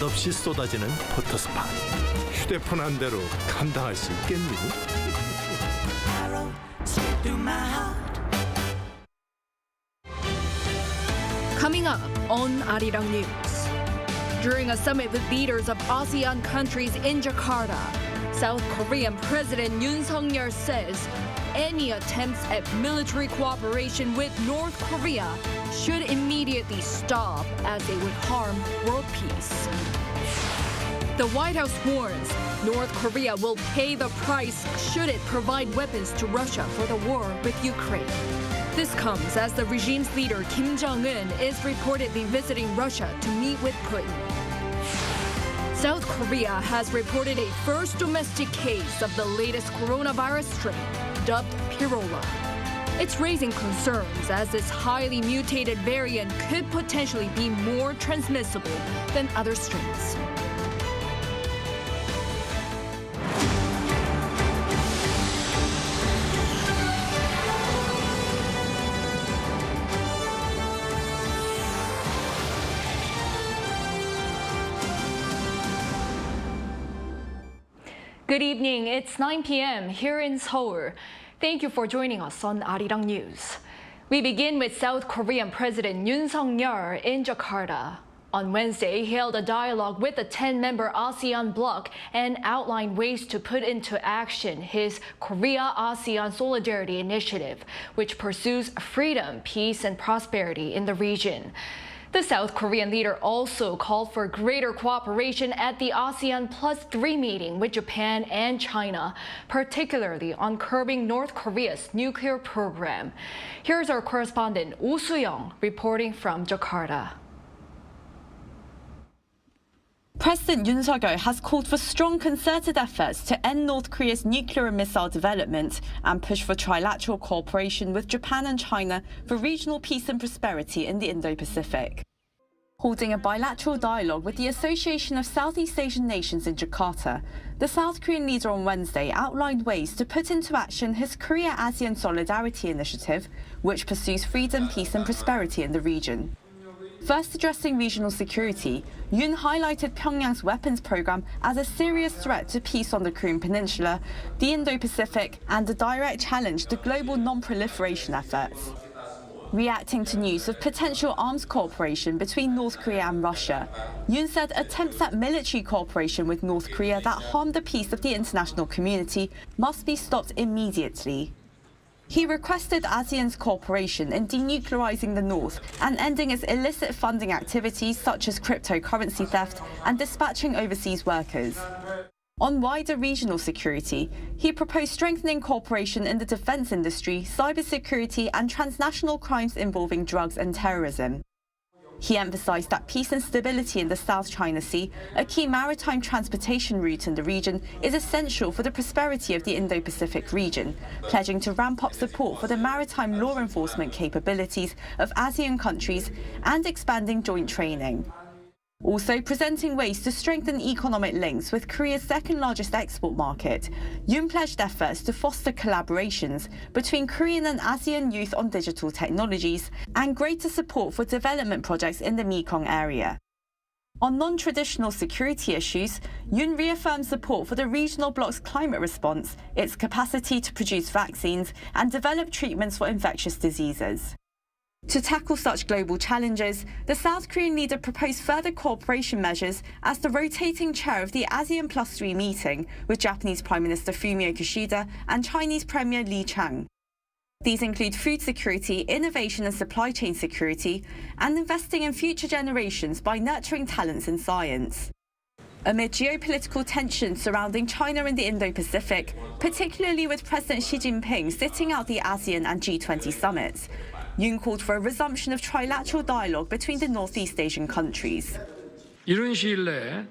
끝없이 쏟아지는 포토스팟. 휴대폰 한 대로 감당할 수 있겠니? Coming up on Arirang News. During a summit with leaders of ASEAN countries in Jakarta, South Korean President Yoon says any attempts at military cooperation with North Korea should immediately stop as they would harm world peace. The White House warns North Korea will pay the price should it provide weapons to Russia for the war with Ukraine. This comes as the regime's leader Kim Jong-un is reportedly visiting Russia to meet with Putin. South Korea has reported a first domestic case of the latest coronavirus strain, dubbed Pirola. It's raising concerns as this highly mutated variant could potentially be more transmissible than other strains. Good evening. It's 9 p.m. here in Seoul. Thank you for joining us on Arirang News. We begin with South Korean President Yoon in Jakarta. On Wednesday, he held a dialogue with the 10-member ASEAN bloc and outlined ways to put into action his Korea-ASEAN Solidarity Initiative, which pursues freedom, peace, and prosperity in the region. The South Korean leader also called for greater cooperation at the ASEAN +3 meeting with Japan and China, particularly on curbing North Korea's nuclear program. Here's our correspondent Oh Soo-young reporting from Jakarta. President Yoon has called for strong concerted efforts to end North Korea's nuclear and missile development and push for trilateral cooperation with Japan and China for regional peace and prosperity in the Indo-Pacific. Holding a bilateral dialogue with the Association of Southeast Asian Nations in Jakarta, the South Korean leader on Wednesday outlined ways to put into action his Korea-ASEAN Solidarity Initiative, which pursues freedom, peace and prosperity in the region. First addressing regional security, Yoon highlighted Pyongyang's weapons program as a serious threat to peace on the Korean Peninsula, the Indo-Pacific, and a direct challenge to global non-proliferation efforts. Reacting to news of potential arms cooperation between North Korea and Russia, Yoon said attempts at military cooperation with North Korea that harm the peace of the international community must be stopped immediately. He requested ASEAN's cooperation in denuclearizing the North and ending its illicit funding activities such as cryptocurrency theft and dispatching overseas workers. On wider regional security, he proposed strengthening cooperation in the defence industry, cybersecurity and transnational crimes involving drugs and terrorism. He emphasised that peace and stability in the South China Sea, a key maritime transportation route in the region, is essential for the prosperity of the Indo-Pacific region, pledging to ramp up support for the maritime law enforcement capabilities of ASEAN countries and expanding joint training. Also presenting ways to strengthen economic links with Korea's second-largest export market, Yoon pledged efforts to foster collaborations between Korean and ASEAN youth on digital technologies and greater support for development projects in the Mekong area. On non-traditional security issues, Yoon reaffirmed support for the regional bloc's climate response, its capacity to produce vaccines and develop treatments for infectious diseases. To tackle such global challenges, the South Korean leader proposed further cooperation measures as the rotating chair of the ASEAN +3 meeting with Japanese Prime Minister Fumio Kishida and Chinese Premier Li Qiang. These include food security, innovation and supply chain security, and investing in future generations by nurturing talents in science. Amid geopolitical tensions surrounding China and the Indo-Pacific, particularly with President Xi Jinping sitting out the ASEAN and G20 summits, Yoon called for a resumption of trilateral dialogue between the Northeast Asian countries. 이른 시일 내에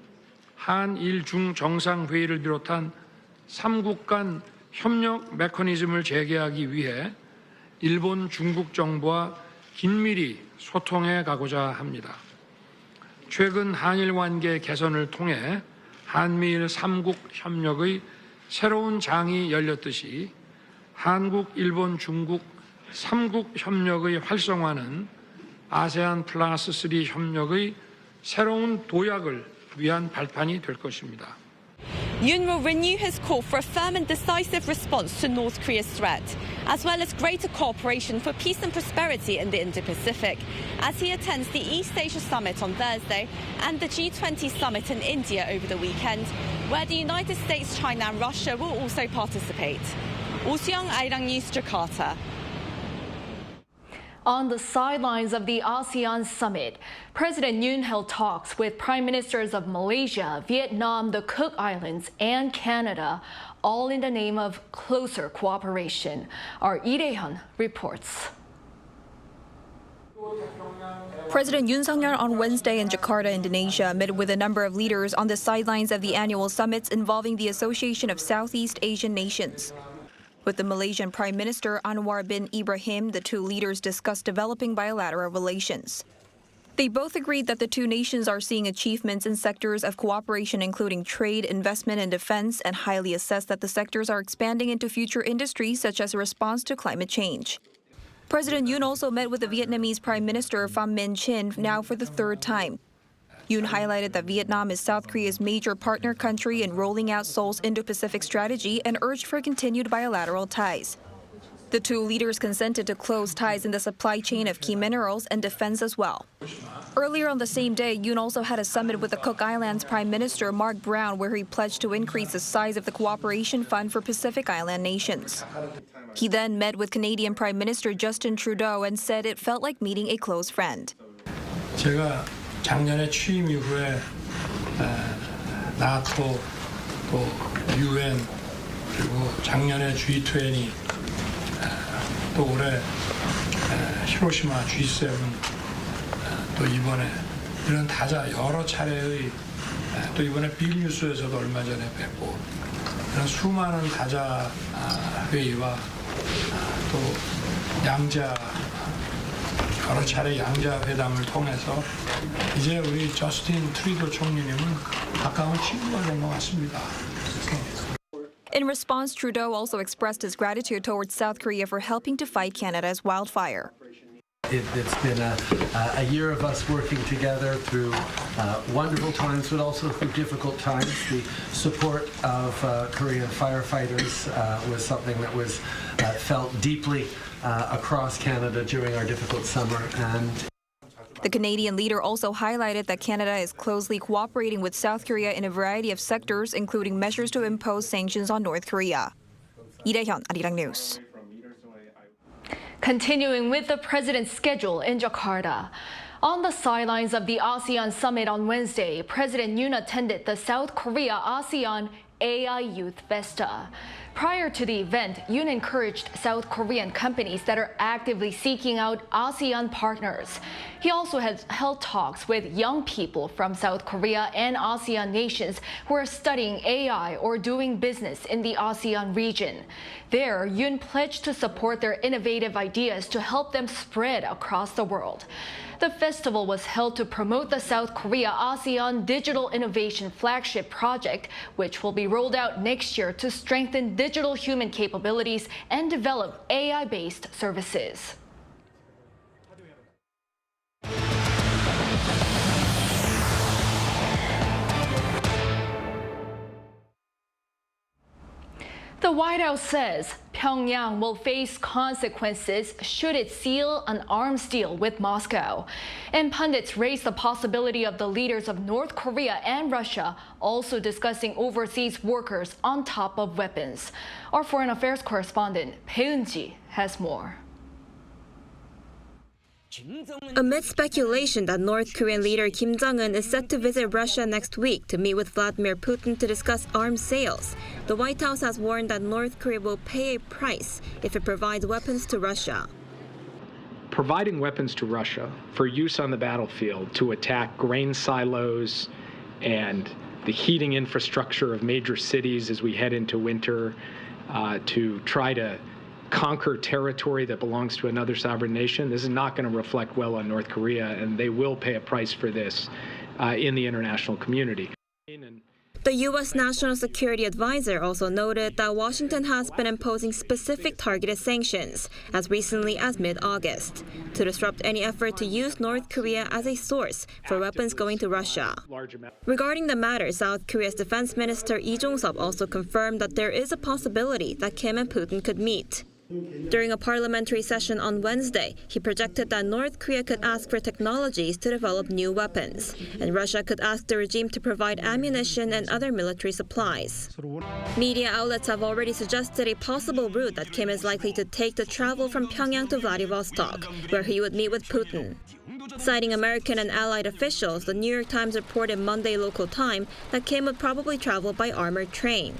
한일 중 정상회의를 비롯한 3국 간 협력 메커니즘을 재개하기 위해 일본, 중국 정부와 긴밀히 소통해 가고자 합니다. 최근 한일 관계 개선을 통해 한미일 3국 협력의 새로운 장이 열렸듯이 한국, 일본, 중국 3국 협력의 활성화는 아세안 +3 협력의 새로운 도약을 위한 발판이 될 것입니다. Yoon will renew his call for a firm and decisive response to North Korea's threat, as well as greater cooperation for peace and prosperity in the Indo-Pacific, as he attends the East Asia Summit on Thursday and the G20 Summit in India over the weekend, where the United States, China and Russia will also participate. Arirang News, Jakarta. On the sidelines of the ASEAN Summit, President Yoon held talks with Prime Ministers of Malaysia, Vietnam, the Cook Islands, and Canada, all in the name of closer cooperation. Our Lee reports. President Yoon Suk-yeol on Wednesday in Jakarta, Indonesia, met with a number of leaders on the sidelines of the annual summits involving the Association of Southeast Asian Nations. With the Malaysian Prime Minister Anwar bin Ibrahim, the two leaders discussed developing bilateral relations. They both agreed that the two nations are seeing achievements in sectors of cooperation including trade, investment, and defense, and highly assessed that the sectors are expanding into future industries such as a response to climate change. President Yoon also met with the Vietnamese Prime Minister Pham Minh Chinh now for the third time. Yoon highlighted that Vietnam is South Korea's major partner country in rolling out Seoul's Indo-Pacific strategy and urged for continued bilateral ties. The two leaders consented to close ties in the supply chain of key minerals and defense as well. Earlier on the same day, Yoon also had a summit with the Cook Islands Prime Minister Mark Brown, where he pledged to increase the size of the Cooperation Fund for Pacific Island nations. He then met with Canadian Prime Minister Justin Trudeau and said it felt like meeting a close friend. 제가 작년에 취임 이후에 나토, 또 UN, 그리고 작년에 G20, 또 올해 히로시마 G7, 또 이번에 이런 다자 여러 차례의 또 이번에 빌뉴스에서도 얼마 전에 뵙고 이런 수많은 다자 회의와 또 양자 여러 차례 양자 회담을 통해서 이제 우리 저스틴 트루도 총리님은 가까운 친구가 된 것 같습니다. In response, Trudeau also expressed his gratitude towards South Korea for helping to fight Canada's wildfire. It's been a year of us working together through wonderful times, but also through difficult times. The support of Korean firefighters was something that was felt deeply across Canada during our difficult summer. And the Canadian leader also highlighted that Canada is closely cooperating with South Korea in a variety of sectors, including measures to impose sanctions on North Korea. Lee-hyun, Arirang News. Continuing with the president's schedule in Jakarta. On the sidelines of the ASEAN Summit on Wednesday, President Yoon attended the South Korea-ASEAN AI Youth Festa. Prior to the event, Yoon encouraged South Korean companies that are actively seeking out ASEAN partners. He also has held talks with young people from South Korea and ASEAN nations who are studying AI or doing business in the ASEAN region. There, Yoon pledged to support their innovative ideas to help them spread across the world. The festival was held to promote the South Korea-ASEAN Digital Innovation Flagship Project, which will be rolled out next year to strengthen digital human capabilities and develop AI-based services. The White House says Pyongyang will face consequences should it seal an arms deal with Moscow. And pundits raise the possibility of the leaders of North Korea and Russia also discussing overseas workers on top of weapons. Our foreign affairs correspondent, Bae Eun-ji, has more. Amid speculation that North Korean leader Kim Jong-un is set to visit Russia next week to meet with Vladimir Putin to discuss arms sales, the White House has warned that North Korea will pay a price if it provides weapons to Russia. Providing weapons to Russia for use on the battlefield to attack grain silos and the heating infrastructure of major cities as we head into winter, to try to conquer territory that belongs to another sovereign nation, this is not going to reflect well on North Korea, and they will pay a price for this in the international community. The U.S. National Security Advisor also noted that Washington has been imposing specific targeted sanctions as recently as mid-August to disrupt any effort to use North Korea as a source for weapons going to Russia. Regarding the matter, South Korea's Defense Minister Lee Jong-suk also confirmed that there is a possibility that Kim and Putin could meet. During a parliamentary session on Wednesday, he projected that North Korea could ask for technologies to develop new weapons, and Russia could ask the regime to provide ammunition and other military supplies. Media outlets have already suggested a possible route that Kim is likely to take to travel from Pyongyang to Vladivostok, where he would meet with Putin. Citing American and allied officials, the New York Times reported Monday local time that Kim would probably travel by armored train.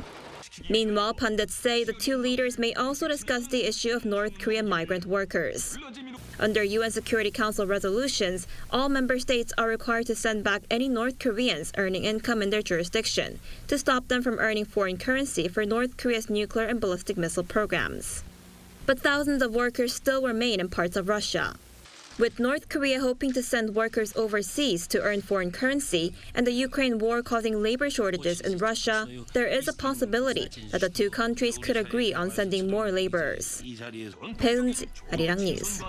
Meanwhile, pundits say the two leaders may also discuss the issue of North Korean migrant workers. Under UN Security Council resolutions, all member states are required to send back any North Koreans earning income in their jurisdiction to stop them from earning foreign currency for North Korea's nuclear and ballistic missile programs. But thousands of workers still remain in parts of Russia. With North Korea hoping to send workers overseas to earn foreign currency and the Ukraine war causing labor shortages in Russia, there is a possibility that the two countries could agree on sending more laborers. 배은지, Arirang News.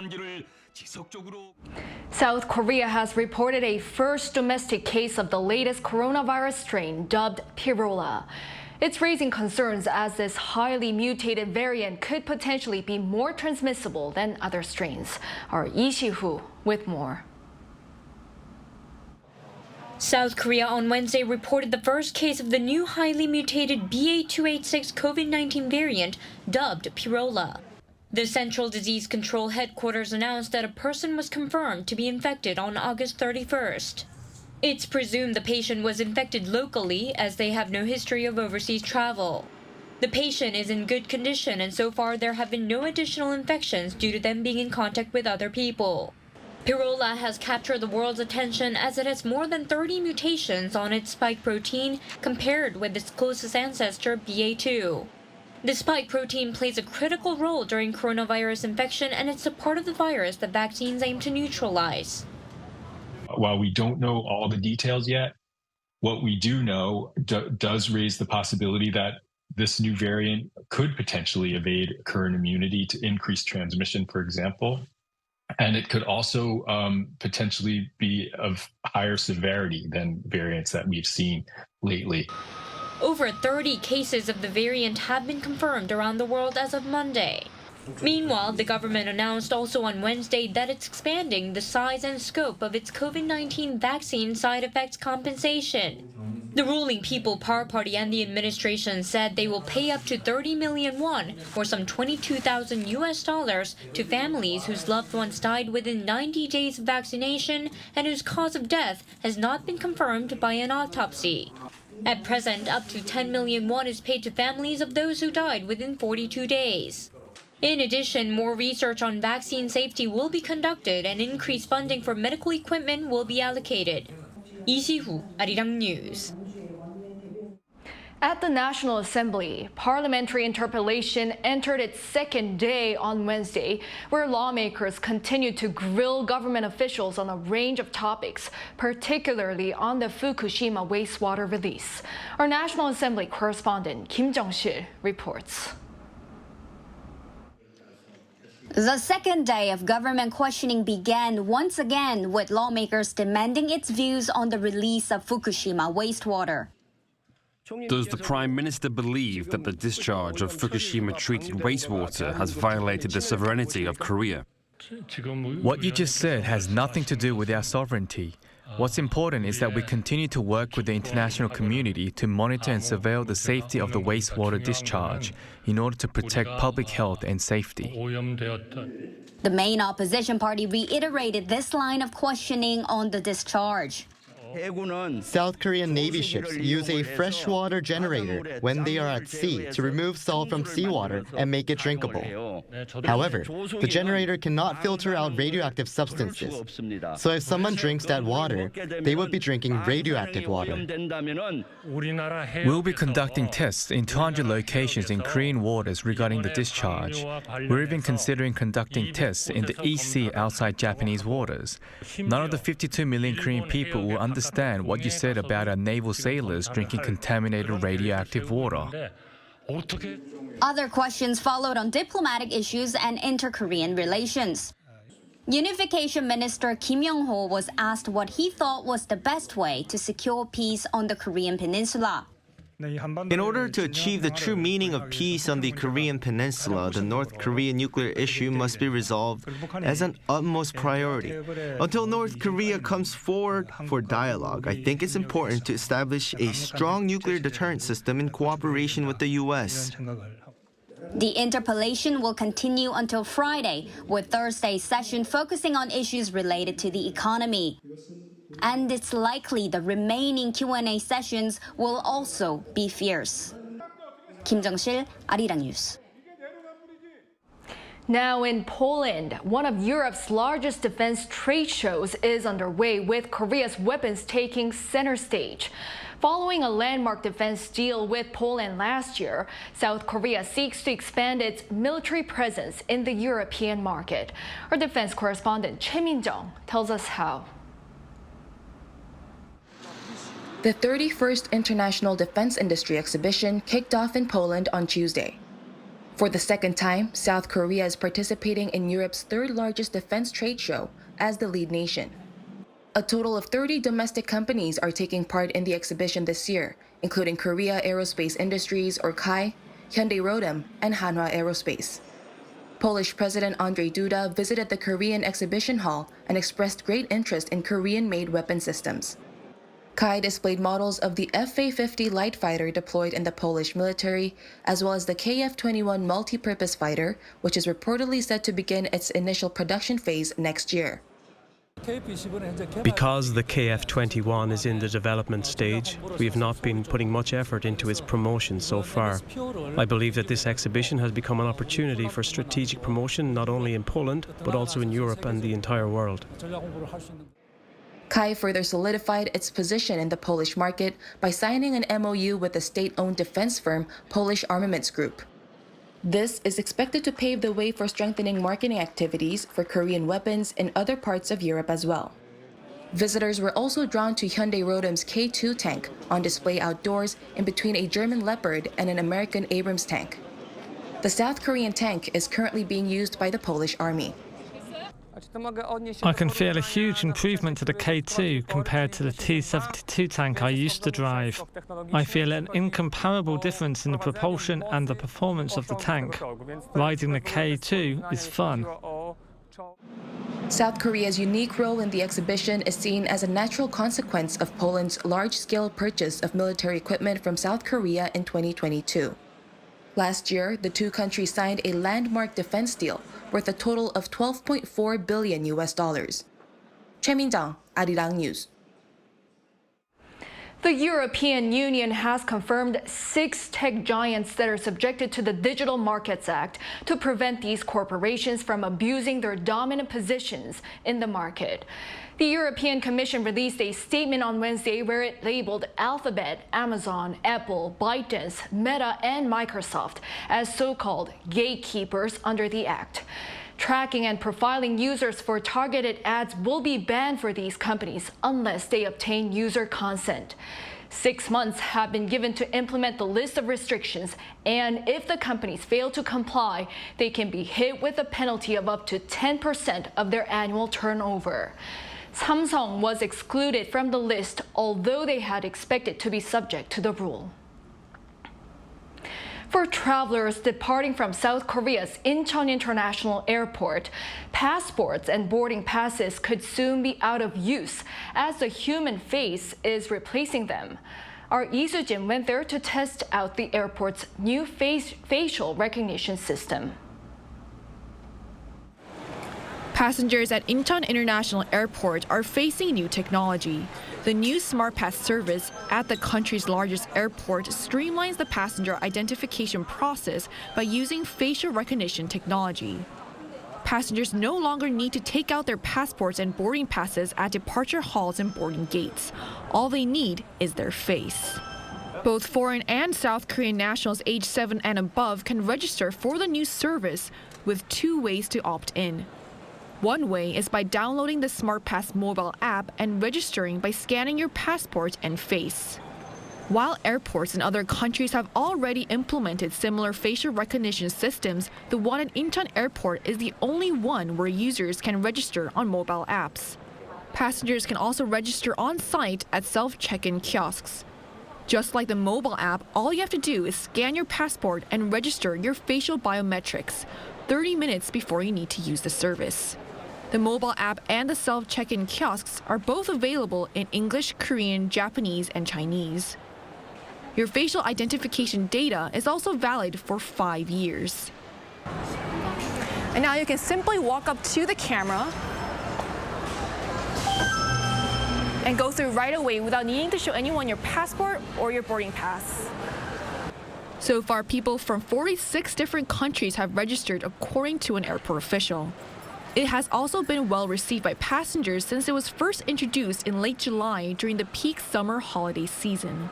South Korea has reported a first domestic case of the latest coronavirus strain dubbed Pirola. It's raising concerns as this highly mutated variant could potentially be more transmissible than other strains. Our Lee Si-hoo with more. South Korea on Wednesday reported the first case of the new highly mutated BA.286 COVID-19 variant dubbed Pirola. The Central Disease Control Headquarters announced that a person was confirmed to be infected on August 31st. It's presumed the patient was infected locally as they have no history of overseas travel. The patient is in good condition and so far there have been no additional infections due to them being in contact with other people. Pirola has captured the world's attention as it has more than 30 mutations on its spike protein compared with its closest ancestor BA.2. The spike protein plays a critical role during coronavirus infection and it's a part of the virus that vaccines aim to neutralize. While we don't know all the details yet, what we do know does raise the possibility that this new variant could potentially evade current immunity to increase transmission, for example. And it could also potentially be of higher severity than variants that we've seen lately. Over 30 cases of the variant have been confirmed around the world as of Monday. Meanwhile, the government announced also on Wednesday that it's expanding the size and scope of its COVID-19 vaccine side effects compensation. The ruling People Power Party and the administration said they will pay up to 30 million won, or some $22,000 to families whose loved ones died within 90 days of vaccination and whose cause of death has not been confirmed by an autopsy. At present, up to 10 million won is paid to families of those who died within 42 days. In addition, more research on vaccine safety will be conducted and increased funding for medical equipment will be allocated. Lee Si-hoo, Arirang News. At the National Assembly, parliamentary interpellation entered its second day on Wednesday, where lawmakers continued to grill government officials on a range of topics, particularly on the Fukushima wastewater release. Our National Assembly correspondent Kim Jung-sil reports. The second day of government questioning began once again with lawmakers demanding its views on the release of Fukushima wastewater. Does the Prime Minister believe that the discharge of Fukushima-treated wastewater has violated the sovereignty of Korea? What you just said has nothing to do with our sovereignty. What's important is that we continue to work with the international community to monitor and surveil the safety of the wastewater discharge in order to protect public health and safety. The main opposition party reiterated this line of questioning on the discharge. South Korean Navy ships use a freshwater generator when they are at sea to remove salt from seawater and make it drinkable. However, the generator cannot filter out radioactive substances. So if someone drinks that water, they would be drinking radioactive water. We'll be conducting tests in 200 locations in Korean waters regarding the discharge. We're even considering conducting tests in the East Sea outside Japanese waters. None of the 52 million Korean people will understand understand what you said about our naval sailors drinking contaminated radioactive water. Other questions followed on diplomatic issues and inter-Korean relations. Unification Minister Kim Yong-ho was asked what he thought was the best way to secure peace on the Korean peninsula. In order to achieve the true meaning of peace on the Korean peninsula, the North Korean nuclear issue must be resolved as an utmost priority. Until North Korea comes forward for dialogue, I think it's important to establish a strong nuclear deterrent system in cooperation with the U.S. The interpellation will continue until Friday, with Thursday's session focusing on issues related to the economy. And it's likely the remaining Q&A sessions will also be fierce. Kim Jung-sil, Arirang News. Now in Poland, one of Europe's largest defense trade shows is underway, with Korea's weapons taking center stage. Following a landmark defense deal with Poland last year, South Korea seeks to expand its military presence in the European market. Our defense correspondent Choi Min-jung tells us how. The 31st International Defence Industry Exhibition kicked off in Poland on Tuesday. For the second time, South Korea is participating in Europe's third-largest defense trade show as the lead nation. A total of 30 domestic companies are taking part in the exhibition this year, including Korea Aerospace Industries, or KAI, Hyundai Rotem, and Hanwha Aerospace. Polish President Andrzej Duda visited the Korean exhibition hall and expressed great interest in Korean-made weapon systems. KAI displayed models of the F-A-50 light fighter deployed in the Polish military, as well as the KF-21 multi-purpose fighter, which is reportedly set to begin its initial production phase next year. Because the KF-21 is in the development stage, we have not been putting much effort into its promotion so far. I believe that this exhibition has become an opportunity for strategic promotion not only in Poland, but also in Europe and the entire world. KAI further solidified its position in the Polish market by signing an MOU with the state-owned defense firm Polish Armaments Group. This is expected to pave the way for strengthening marketing activities for Korean weapons in other parts of Europe as well. Visitors were also drawn to Hyundai Rotem's K2 tank on display outdoors in between a German Leopard and an American Abrams tank. The South Korean tank is currently being used by the Polish Army. I can feel a huge improvement to the K2 compared to the T-72 tank I used to drive. I feel an incomparable difference in the propulsion and the performance of the tank. Riding the K2 is fun. South Korea's unique role in the exhibition is seen as a natural consequence of Poland's large-scale purchase of military equipment from South Korea in 2022. Last year, the two countries signed a landmark defense deal worth a total of $12.4 billion. Choi Min-jung, Arirang News. The European Union has confirmed 6 tech giants that are subjected to the Digital Markets Act to prevent these corporations from abusing their dominant positions in the market. The European Commission released a statement on Wednesday where it labeled Alphabet, Amazon, Apple, ByteDance, Meta, and Microsoft as so-called gatekeepers under the act. Tracking and profiling users for targeted ads will be banned for these companies unless they obtain user consent. 6 months have been given to implement the list of restrictions, and if the companies fail to comply, they can be hit with a penalty of up to 10% of their annual turnover. Samsung was excluded from the list, although they had expected to be subject to the rule. For travelers departing from South Korea's Incheon International Airport, passports and boarding passes could soon be out of use as the human face is replacing them. Our Lee Soo-jin went there to test out the airport's new facial recognition system. Passengers at Incheon International Airport are facing new technology. The new Smart Pass service at the country's largest airport streamlines the passenger identification process by using facial recognition technology. Passengers no longer need to take out their passports and boarding passes at departure halls and boarding gates. All they need is their face. Both foreign and South Korean nationals aged 7 and above can register for the new service with 2 ways to opt in. One way is by downloading the SmartPass mobile app and registering by scanning your passport and face. While airports in other countries have already implemented similar facial recognition systems, the one at Incheon Airport is the only one where users can register on mobile apps. Passengers can also register on site at self-check-in kiosks. Just like the mobile app, all you have to do is scan your passport and register your facial biometrics 30 minutes before you need to use the service. The mobile app and the self-check-in kiosks are both available in English, Korean, Japanese, and Chinese. Your facial identification data is also valid for 5 years. And now you can simply walk up to the camera and go through right away without needing to show anyone your passport or your boarding pass. So far, people from 46 different countries have registered, according to an airport official. It has also been well received by passengers since it was first introduced in late July during the peak summer holiday season.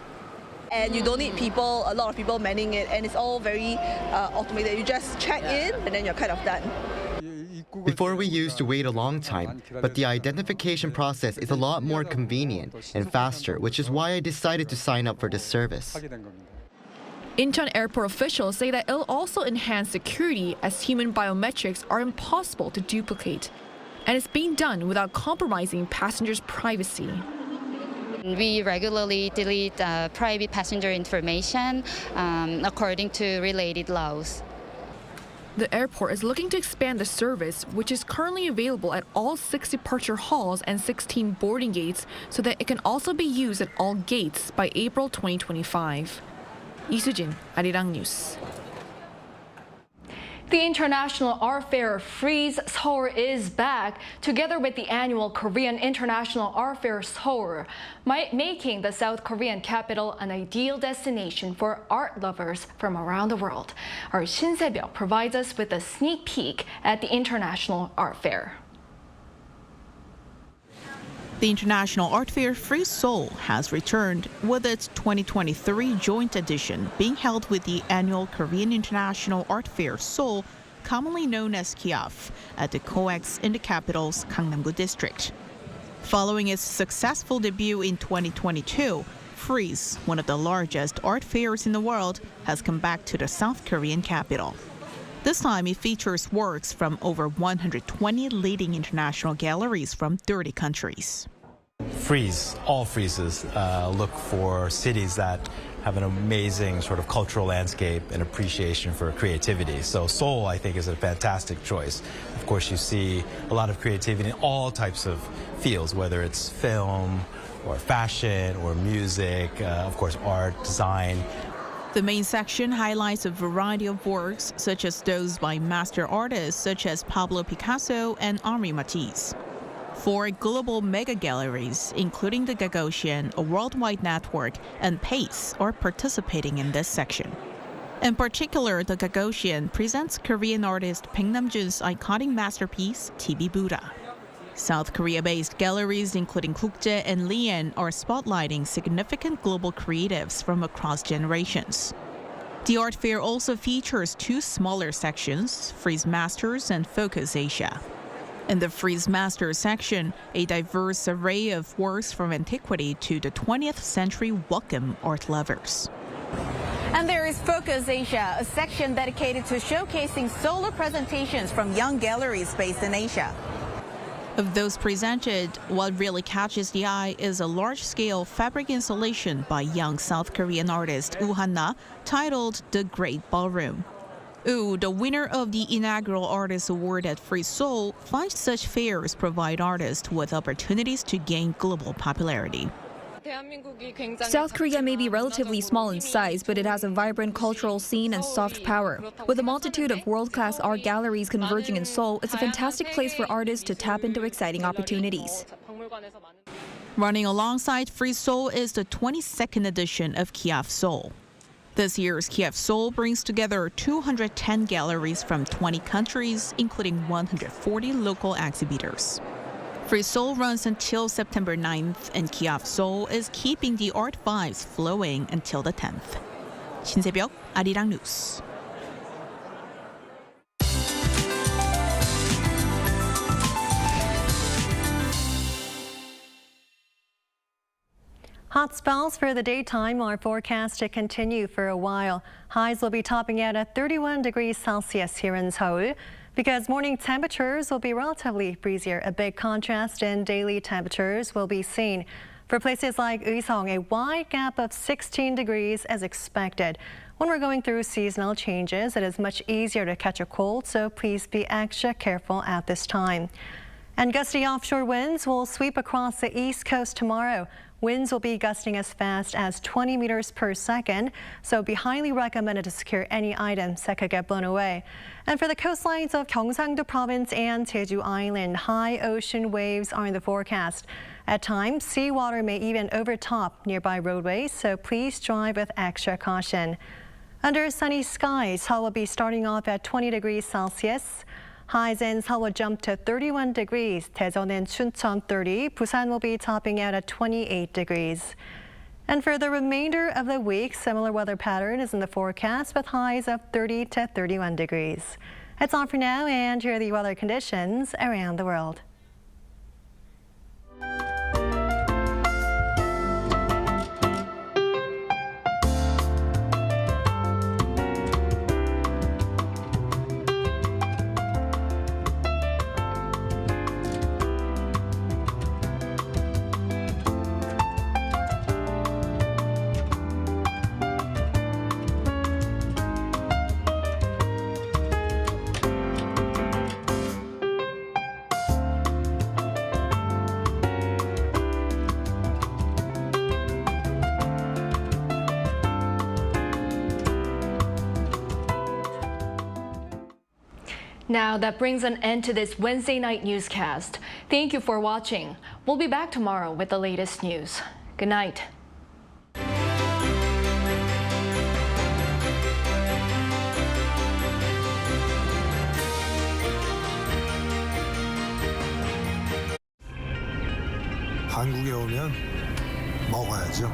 And you don't need a lot of people manning it, and it's all very automated. You just check in and then you're kind of done. Before, we used to wait a long time, but the identification process is a lot more convenient and faster, which is why I decided to sign up for this service. Incheon Airport officials say that it'll also enhance security as human biometrics are impossible to duplicate, and it's being done without compromising passengers' privacy. We regularly delete private passenger information according to related laws. The airport is looking to expand the service, which is currently available at all 6 departure halls and 16 boarding gates, so that it can also be used at all gates by April 2025. 이수진, Arirang News. The International Art Fair Frieze Seoul is back, together with the annual Korean International Art Fair Seoul, making the South Korean capital an ideal destination for art lovers from around the world. Our Shin Se-byuk provides us with a sneak peek at the International Art Fair. The International Art Fair Frieze Seoul has returned with its 2023 joint edition being held with the annual Korean International Art Fair Seoul, commonly known as KIAF, at the COEX in the capital's Gangnam-gu district. Following its successful debut in 2022, Frieze, one of the largest art fairs in the world, has come back to the South Korean capital. This time it features works from over 120 leading international galleries from 30 countries. Frieze, all Friezes look for cities that have an amazing sort of cultural landscape and appreciation for creativity. So Seoul, I think, is a fantastic choice. Of course, you see a lot of creativity in all types of fields, whether it's film or fashion or music, of course, art, design. The main section highlights a variety of works, such as those by master artists such as Pablo Picasso and Henri Matisse. 4 global mega galleries, including the Gagosian, a worldwide network, and PACE, are participating in this section. In particular, the Gagosian presents Korean artist Baek Nam-jun's iconic masterpiece, TV Buddha. South Korea-based galleries, including 국제 and Lian, are spotlighting significant global creatives from across generations. The art fair also features 2 smaller sections, Frieze Masters and Focus Asia. In the Frieze Masters section, a diverse array of works from antiquity to the 20th century welcome art lovers. And there is Focus Asia, a section dedicated to showcasing solo presentations from young galleries based in Asia. Of those presented, what really catches the eye is a large-scale fabric installation by young South Korean artist Woo Han-na titled The Great Ballroom. Woo, the winner of the inaugural Artist Award at Frieze Seoul, finds such fairs provide artists with opportunities to gain global popularity. South Korea may be relatively small in size, but it has a vibrant cultural scene and soft power. With a multitude of world-class art galleries converging in Seoul, it's a fantastic place for artists to tap into exciting opportunities. Running alongside Frieze Seoul is the 22nd edition of KIAF Seoul. This year's KIAF Seoul brings together 210 galleries from 20 countries, including 140 local exhibitors. Frieze Seoul runs until September 9th, and KIAF Seoul is keeping the art vibes flowing until the 10th. Shin Se-byuk, Arirang News. Hot spells for the daytime are forecast to continue for a while. Highs will be topping out at 31 degrees Celsius here in Seoul. Because morning temperatures will be relatively breezier, a big contrast in daily temperatures will be seen. For places like Uiseong, a wide gap of 16 degrees is expected. When we're going through seasonal changes, it is much easier to catch a cold, so please be extra careful at this time. And gusty offshore winds will sweep across the east coast tomorrow. Winds will be gusting as fast as 20 meters per second, so be highly recommended to secure any items that could get blown away. And for the coastlines of Gyeongsang-do Province and Jeju Island, high ocean waves are in the forecast. At times, seawater may even overtop nearby roadways, so please drive with extra caution. Under sunny skies, Seoul will be starting off at 20 degrees Celsius. Highs in Seoul will jump to 31 degrees. Daejeon and Chuncheon 30. Busan will be topping out at 28 degrees. And for the remainder of the week, similar weather pattern is in the forecast with highs of 30 to 31 degrees. That's all for now, and here are the weather conditions around the world. Now that brings an end to this Wednesday night newscast. Thank you for watching. We'll be back tomorrow with the latest news. Good night. 한국에 오면 먹어야죠.